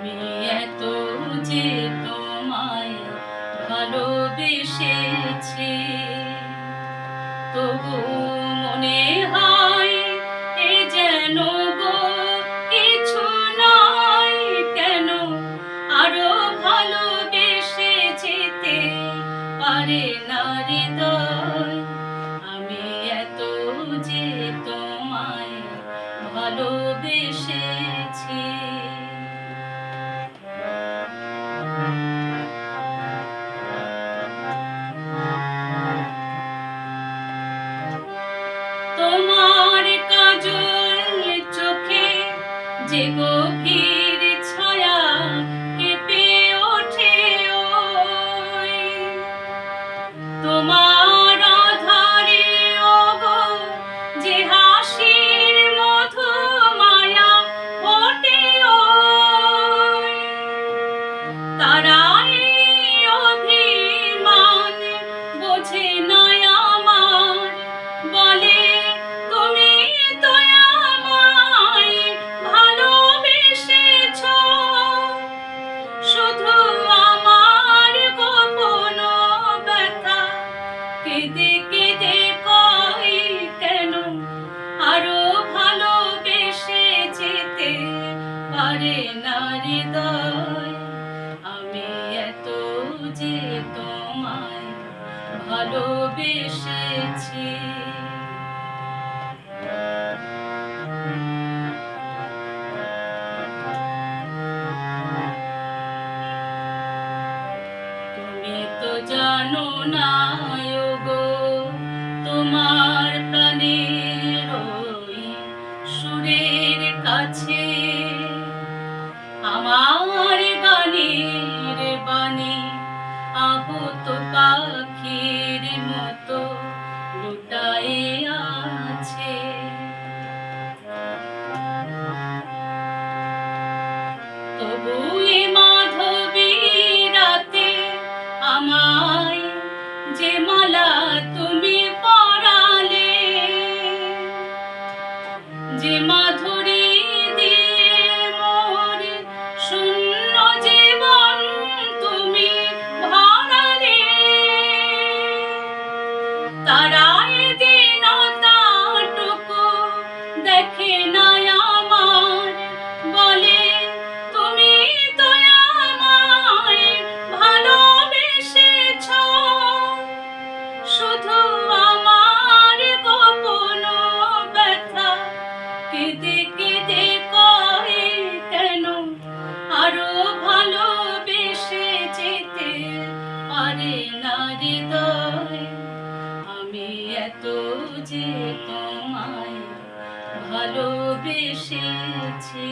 আমি এত যে তোমায় ভালোবেসেছি, তবু মনে হয় এ যেন গো কিছু নয়। কেন আরো ভালোবেসে যেতে পারে না হৃদয়? আমি এত যে তোমায় ভালোবেসেছি। তোমার কাজল চোখে যে গভীর ছায়া কেঁপে ওঠে, ওই তোমার আধারে ওগো যে হাসির মধু মায়া ফোটে, ওই তারাই অভিমান বোঝে না আমার, বলে তুমি তো আমায় ভালোবেসেছ। শুধু আমার গোপন ব্যথা কেঁদে কেঁদে কই, কেন আরো ভালোবেসে যেতে পারে না হৃদয়? আমি এত যে তোমায় ভালোবেসেছি। তুমি তো জানো না গো, তোমার প্রাণের ওই সুরের কাছে আমার গানের বাণী আহত পাখির মতো লুটায়ে আছে। তবু এ মাধবী রাতে আমায় যে মালা তুমি পরালে, যে মাধুরী দিয়ে মোর শূন্য জীবন তুমি ভরালে, তারাই দীনতাটুকু দেখে না আমার, বলে তুমি তো আমায় ভালোবেসেছ। শুধু আমার গোপন ব্যথা কেঁদে কেঁদে কয়, কেন আরো ভালোবেসে যেতে পারে না হৃদয়? আমি এত যে তোমায় ভালোবেসেছি।